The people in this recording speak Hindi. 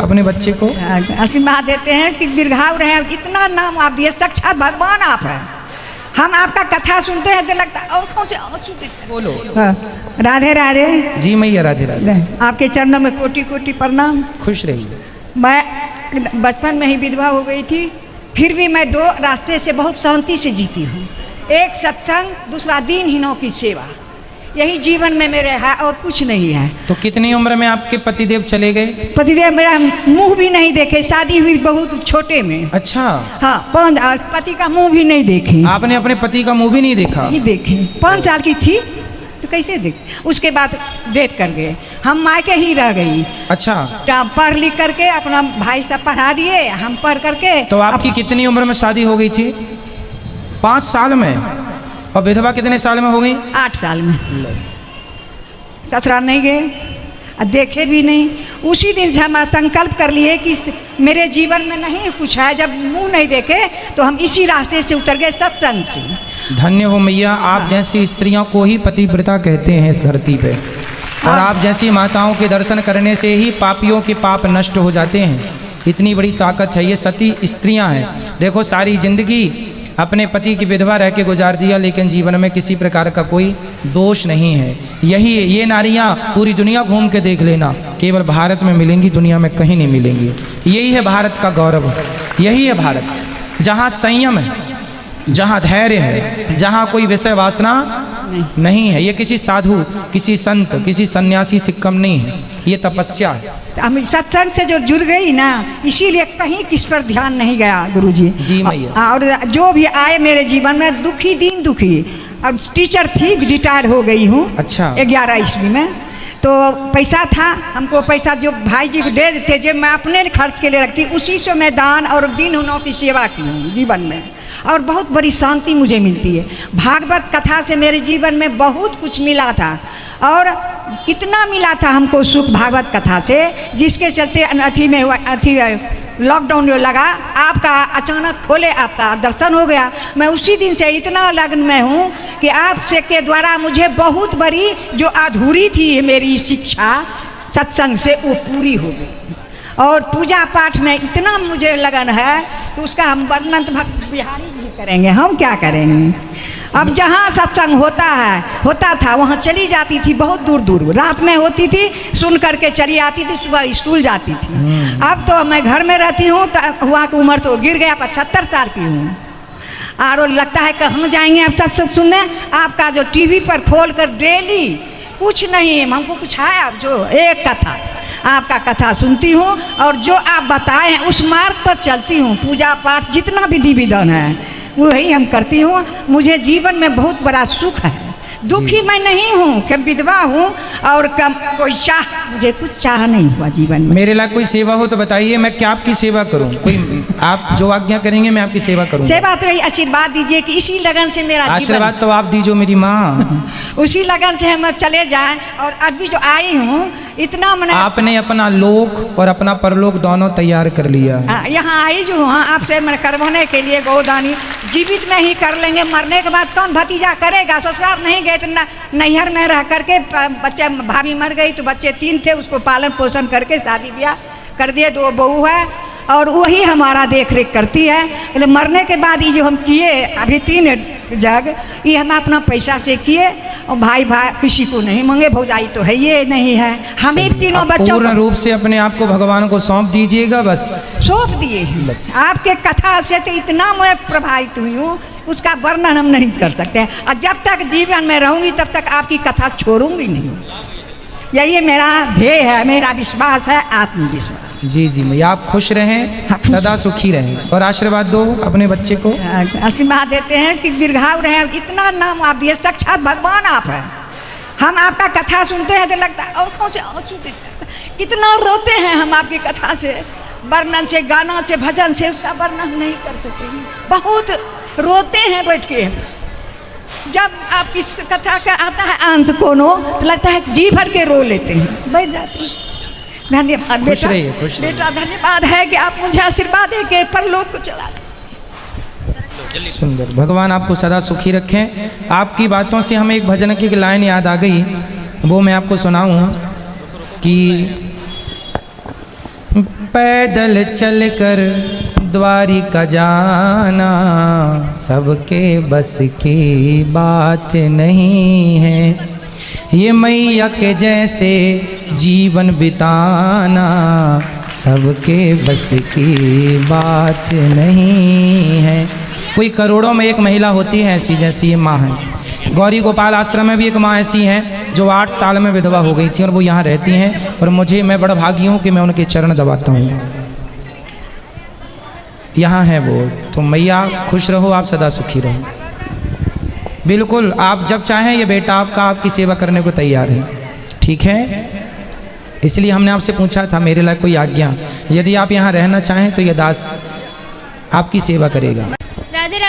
अपने बच्चे को। आशीर्वाद देते हैं कि दीर्घायु रहे। इतना नाम आप दिए, साक्षात भगवान आप हैं। हम आपका कथा सुनते हैं तो लगता है आंखों से आंसू गिरते हैं। बोलो। राधे राधे। जी मैया राधे राधे। आपके चरणों में कोटि कोटि प्रणाम। खुश रहिए। मैं बचपन में ही विधवा हो गई थी, फिर भी मैं दो रास्ते से बहुत शांति से जीती हूँ। एक सत्संग, दूसरा दीनहीनों की सेवा, यही जीवन में मेरे है और कुछ नहीं है। तो कितनी उम्र में आपके पतिदेव चले गए? पतिदेव मेरा मुंह भी नहीं देखे, शादी हुई बहुत छोटे में। अच्छा। हाँ, पति का मुंह भी नहीं देखे। आपने अपने पति का मुंह भी नहीं देखा? नहीं देखे। 5 साल की थी तो कैसे देख। उसके बाद डेथ कर गए, हम मायके ही रह गई। अच्छा। पढ़ लिख करके अपना भाई सब पढ़ा दिए, हम पढ़ करके। तो आपकी कितनी उम्र में शादी हो गई थी? 5 साल में। और विधवा कितने साल में हो गई? 8 साल में। ससुराल नहीं गए और देखे भी नहीं। उसी दिन से हम संकल्प कर लिए कि मेरे जीवन में नहीं कुछ है। जब मुंह नहीं देखे तो हम इसी रास्ते से उतर गए, सत्संग से। धन्य हो मैया, आप जैसी स्त्रियों को ही पतिव्रता कहते हैं इस धरती पे। और आप जैसी माताओं के दर्शन करने से ही पापियों के पाप नष्ट हो जाते हैं। इतनी बड़ी ताकत है, ये सती स्त्रियां हैं। देखो सारी जिंदगी अपने पति की विधवा रह के गुजार दिया, लेकिन जीवन में किसी प्रकार का कोई दोष नहीं है। यही ये नारियां पूरी दुनिया घूम के देख लेना, केवल भारत में मिलेंगी, दुनिया में कहीं नहीं मिलेंगी। यही है भारत का गौरव, यही है भारत, जहाँ संयम है, जहाँ धैर्य है, जहाँ कोई विषय वासना नहीं है। ये किसी साधु, किसी संत, किसी सन्यासी से कम नहीं है, ये तपस्या है। हम सत्संग से जो जुड़ गई ना, इसीलिए कहीं किस पर ध्यान नहीं गया गुरुजी। जी मैया। और जो भी आए मेरे जीवन में दुखी, दीन दुखी। अब टीचर थी, रिटायर हो गई हूँ। अच्छा। 11 ईस्वी में। तो पैसा था, हमको पैसा जो भाई जी को दे देते, जो मैं अपने खर्च के लिए रखती, उसी से मैं दान और दीनहीनों की सेवा की हूँ जीवन में। और बहुत बड़ी शांति मुझे मिलती है। भागवत कथा से मेरे जीवन में बहुत कुछ मिला था, और इतना मिला था हमको सुख भागवत कथा से, जिसके चलते अथी में अथी लॉकडाउन जो लगा, आपका अचानक खोले, आपका दर्शन हो गया। मैं उसी दिन से इतना लगन में हूँ कि आपसे के द्वारा मुझे बहुत बड़ी जो अधूरी थी मेरी शिक्षा सत्संग से, वो पूरी हो गई। और पूजा पाठ में इतना मुझे लगन है कि उसका हम वर्णन तो भक्त बिहारी जी करेंगे, हम क्या करेंगे। अब जहाँ सत्संग होता था वहाँ चली जाती थी, बहुत दूर दूर रात में होती थी, सुन करके चली आती थी, सुबह स्कूल जाती थी। अब तो मैं घर में रहती हूँ, तो हुआ की उम्र तो गिर गया, 75 साल की हूँ। और लगता है कि हम जाएंगे अब सत्संग सुनने। आपका जो टीवी पर खोल कर डेली कुछ नहीं, हमको कुछ है अब जो एक कथा, आपका कथा सुनती हूँ और जो आप बताए हैं उस मार्ग पर चलती हूँ। पूजा पाठ जितना विधि विधान है वही हम करती हूँ। मुझे जीवन में बहुत बड़ा सुख है। दुखी मैं नहीं हूँ कि विधवा हूँ और कम कोई मुझे कुछ चाह नहीं हुआ जीवन में। मेरे लायक कोई सेवा हो तो बताइए, मैं क्या आपकी सेवा करूँ? कोई आप जो आज्ञा करेंगे मैं आपकी सेवा करूँगा। सेवा तो यही आशीर्वाद दीजिए कि इसी लगन से मेरा आशीर्वाद तो आप दीजिए मेरी माँ। उसी लगन से हम चले जाएं। और अभी जो आई हूँ इतना मैंने, आपने अपना लोक और अपना परलोक दोनों तैयार कर लिया। यहाँ आई जो हाँ आपसे मैं करवाने के लिए गोदानी जीवित में ही कर लेंगे, मरने के बाद कौन भतीजा करेगा। ससुराल नहीं गए तो नैहर में रह करके, बच्चे भाभी मर गई तो बच्चे 3 थे, उसको पालन पोषण करके शादी ब्याह कर दिए, 2 बहू है और वही हमारा देख रेख करती है। मरने के बाद ये जो हम किए अभी 3 जग, ये हम अपना पैसा से किए और भाई किसी को नहीं मांगे, भौजाई तो है ये नहीं है, हम ही तीनों बच्चों पूर्ण रूप से अपने आप को भगवान को सौंप दीजिएगा। बस सौंप दिए बस। आपके कथा से तो इतना मैं प्रभावित हुई हूँ, उसका वर्णन हम नहीं कर सकते। और जब तक जीवन में रहूंगी तब तक आपकी कथा छोड़ूंगी नहीं। यही मेरा ध्येय है, मेरा विश्वास है, आत्मविश्वास। जी जी मैया, आप खुश रहें, सदा सुखी रहें। और आशीर्वाद दो अपने बच्चे को। आशीर्वाद देते हैं कि दीर्घायु रहे। इतना नाम आप दिए, साक्षात भगवान आप हैं। हम आपका कथा सुनते हैं तो लगता है आंखों से आंसू गिरते हैं। कितना रोते हैं हम आपकी कथा से, वर्णन से, गाना से, भजन से उसका वर्णन नहीं कर सकेंगे। बहुत रोते हैं बैठ के। जब आप इस कथा का आता है अंश कोनो तो लगता है जी भर के रो लेते हैं, बैठ जाते हैं। धन्यवाद बेटा, बेटा धन्यवाद है कि आप मुझे आशीर्वाद दे के परलोक को चला। सुंदर, भगवान आपको सदा सुखी रखें। आपकी बातों से हमें एक भजन की लाइन याद आ गई, वो मैं आपको सुनाऊँ कि पैदल चलकर द्वारिका जाना सबके बस की बात नहीं है। ये मैया के जैसे जीवन बिताना सबके बस की बात नहीं है। कोई करोड़ों में एक महिला होती है ऐसी, जैसी ये माँ है। गौरी गोपाल आश्रम में भी एक माँ ऐसी हैं जो 8 साल में विधवा हो गई थी और वो यहाँ रहती हैं, और मैं बड़ा भागी हूँ कि मैं उनके चरण दबाता हूँ। यहाँ है वो। तो मैया खुश रहो, आप सदा सुखी रहो। बिल्कुल, आप जब चाहें ये बेटा आपका आपकी सेवा करने को तैयार है, ठीक है। इसलिए हमने आपसे पूछा था मेरे लिए कोई आज्ञा, यदि आप यहाँ रहना चाहें तो ये दास आपकी सेवा करेगा। राधे राधे।